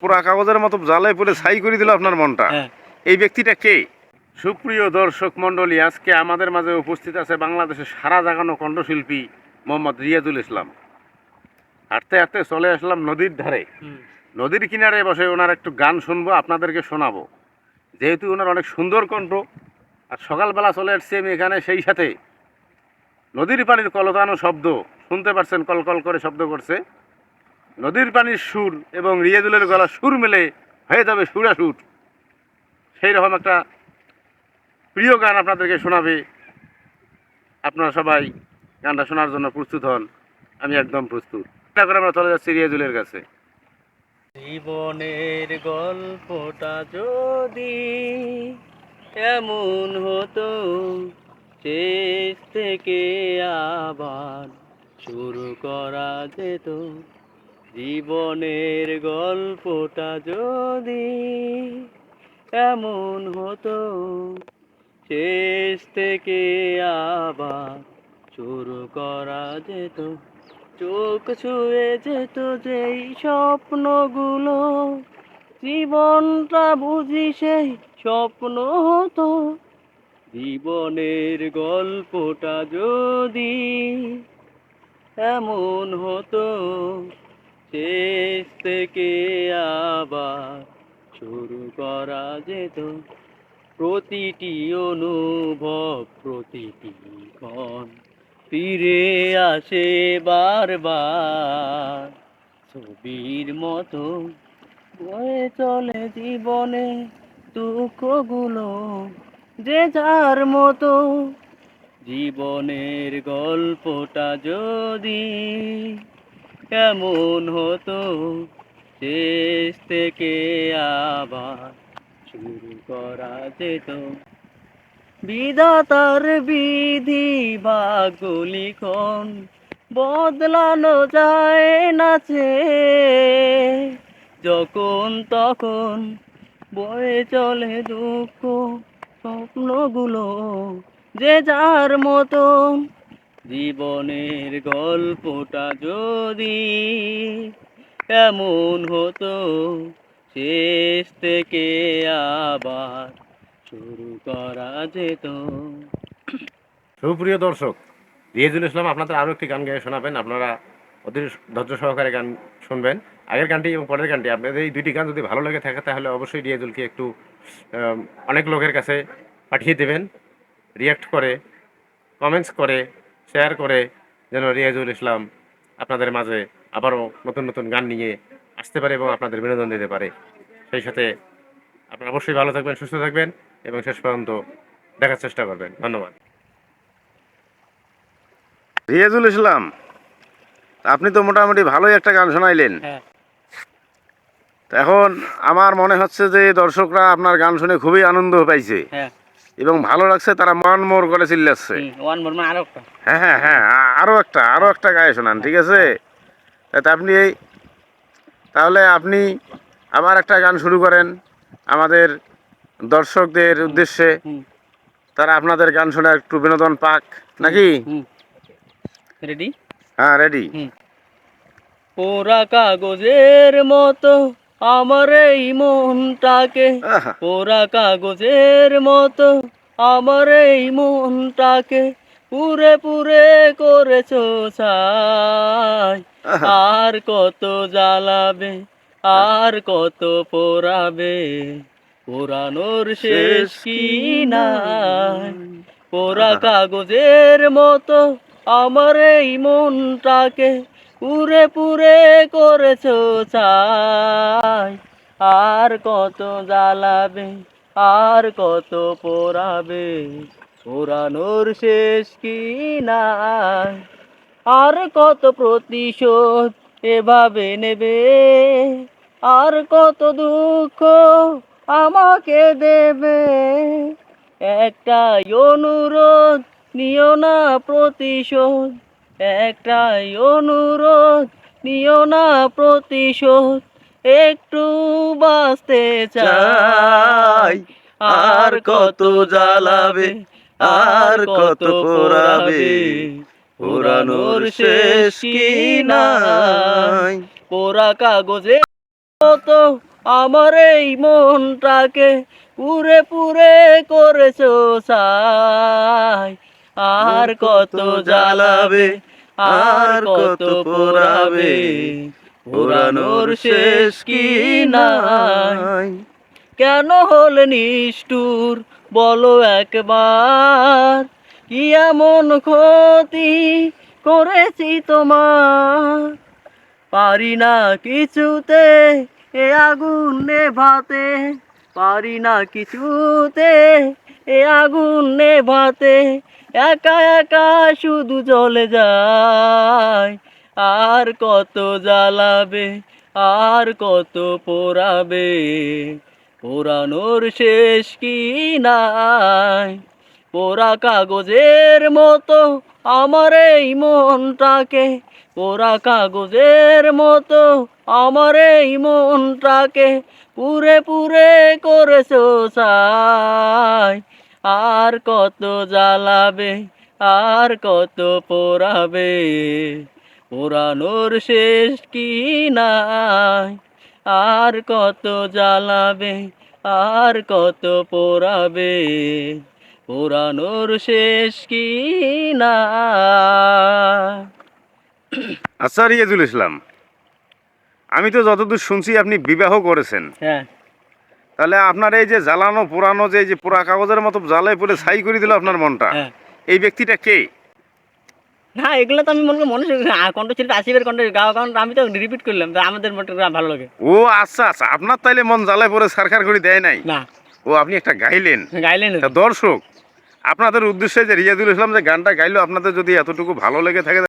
পুরা কাগজের মতো জ্বালায় পড়ে ছাই করে দিল আপনার মনটা। এই ব্যক্তিটা কে? সুপ্রিয় দর্শক মন্ডলী, আজকে আমাদের মাঝে উপস্থিত আছে বাংলাদেশের সারা জাগানো কণ্ঠশিল্পী মোহাম্মদ রিয়াজুল ইসলাম। হাঁটতে হাঁটতে চলে আসলাম নদীর ধারে। নদীর কিনারে বসে ওনার একটু গান শুনবো, আপনাদেরকে শোনাবো। যেহেতু ওনার অনেক সুন্দর কণ্ঠ, আর সকালবেলা চলে আসছি আমি এখানে, সেই সাথে নদীর পানির কলতানো শব্দ শুনতে পাচ্ছেন, কলকল করে শব্দ করছে। নদীর পানির সুর এবং রিয়াজুলের গলা সুর মিলে হয়ে যাবে সুরাসুর। সেই রকম একটা প্রিয় গান আপনাদেরকে শোনাবে। আপনারা সবাই গানটা শোনার জন্য প্রস্তুত হন। আমি একদম প্রস্তুত। এটা করে আমরা চলে যাচ্ছি রিয়াজুলের কাছে। জীবনের গল্পটা যদি এমন হতো, শেষ থেকে আবার শুরু করা যেত। জীবনের গল্পটা যদি এমন হতো, শেষ থেকে আবার শুরু করা যেত। চোখ ছুঁয়ে যেত যেই স্বপ্নগুলো, জীবনটা বুঝি সেই স্বপ্ন হতো। জীবনের গল্পটা যদি এমন হতো, শেষ থেকে আবার শুরু করা যেত। প্রতিটি অনুভব, প্রতিটি ক্ষণ ফিরে আসে বারবার, ছবির মতো বয়ে চলে জীবনে দুঃখগুলো যে যার মতো। জীবনের গল্পটা যদি কেমন হতো, শেষ থেকে আবার শুরু করা যেত। বিধাতার বিধি ভাগ্য লিখন বদলানো যায় না যে, যখন তখন বয়ে চলে দুঃখ স্বপ্নগুলো যে যার মতো। জীবনের গল্পটা যদি এমন হতো, শেষ থেকে আবার শুরু করা যেত। সুপ্রিয় দর্শক, রিয়াজুল ইসলাম আপনাদের আরও একটি গান গেয়ে শোনাবেন। আপনারা অতি ধৈর্য সহকারে গান শুনবেন। আগের গানটি এবং পরের গানটি, আপনাদের এই দুইটি গান যদি ভালো লেগে থাকে তাহলে অবশ্যই রিয়াজুলকে একটু অনেক লোকের কাছে পাঠিয়ে দেবেন, রিয়াক্ট করে, কমেন্টস করে, শেয়ার করে, যেন রিয়াজুল ইসলাম আপনাদের মাঝে আবারও নতুন নতুন গান নিয়ে আসতে পারে এবং আপনাদের বিনোদন দিতে পারে। সেই সাথে আপনারা অবশ্যই ভালো থাকবেন, সুস্থ থাকবেন এবং শেষ পর্যন্ত দেখার চেষ্টা করবেন। ধন্যবাদ। রিয়াজুল ইসলাম, আপনি তো মোটামুটি ভালোই একটা গান শোনাইলেন। এখন আমার মনে হচ্ছে যে দর্শকরা আপনার গান শুনে খুবই আনন্দ পাইছে এবং ভালো লাগছে, তারা মন মোর করে চিল্লাচ্ছে। হ্যাঁ হ্যাঁ হ্যাঁ, আরো একটা গায়ে শোনান, ঠিক আছে? আপনি তাহলে আপনি আবার একটা গান শুরু করেন আমাদের দর্শকদের উদ্দেশ্যে, তারা আপনাদের গান শুনে একটু বিনোদন পাক, নাকি? রেডি? হ্যাঁ, রেডি। পোড়া কাগজের মতো আমার এই মনটাকে, পোড়া কাগজের মতো আমার এই মনটাকে পুরে পুরে করেছো ছাই। আর কত জ্বালাবে, আর কত পোড়াবে, পোড়ানোর শেষ কি নাই। পোড়া কাগজের মতো আমার এই মনটাকে পুরে পুরে করেছো ছাই। আর কত জ্বালাবে, আর কত পোড়াবে, পোড়ানোর শেষ কি নাই। আর কত প্রতিশোধ এভাবে নেবে, আর কত দুঃখ আমাকে দেবে। একটাই অনুরোধ, নিও না প্রতিশোধ, একটাই অনুরোধ, নিও না প্রতিশোধ। একটু বাঁচতে চাই, আর কত জ্বালাবে, আর কত পোড়াবে, পোড়ানোর শেষ কি নাই। পোড়া কাগজে মতো আমার এই মনটাকে পুরে পুরে করেছো ছাই। আর কত জ্বালাবে, আর কত পোড়াবে, পোড়ানোর শেষ কি নাই। কেন হলে নিষ্ঠুর বলো একবার, কি এমন ক্ষতি করেছি তোমার। পারি না কিছুতে এ আগুন নেভাতে, পারি না কিছুতে এ আগুন নেভাতে, একা একা শুধু জ্বলে যায়। আর কত জ্বালাবে, আর কত পোড়াবে, পোড়ানোর শেষ কি নাই। পোড়া কাগজের মতো আমার এই মনটাকে, পোড়া কাগজের মতো আমার এই মনটাকে পুরে পুরে করেছো ছাই। আর কত জ্বালাবে, আর কত পোড়াবে, পোড়ানোর শেষ কি নাই। আর কত জ্বালাবে, আর কত পোড়াবে, পোড়ানোর শেষ কি নাই। আচ্ছা রিয়াজুল ইসলাম, আমি তো যতদূর শুনছি আপনি বিবাহ করেছেন, হ্যাঁ, তাহলে আপনার এই যে জ্বালানো পোড়ানো যে এই যে পোড়া কাগজের মতো জ্বালায় পুরে ছাই করে দিল আপনার মনটা, হ্যাঁ। এই ব্যক্তিটা কে? না এগুলো তো আমি মনে কণ্ঠশিল্পী আসিফের কণ্ঠ গাওয়া, কারণ আমি তো রিপিট করলাম তো আমাদের মনটা ভালো লাগে। ও আচ্ছা আচ্ছা, আপনার তাইলে মন জ্বালায় পরে সরকার করে দেয় নাই? না ও আপনি একটা গাইলেন। গাইলেন তা দর্শক, আপনাদের উদ্দেশ্যে যে রিয়াজুল ইসলাম যে গানটা গাইলো, আপনাদের যদি এতটুকু ভালো লেগে থাকে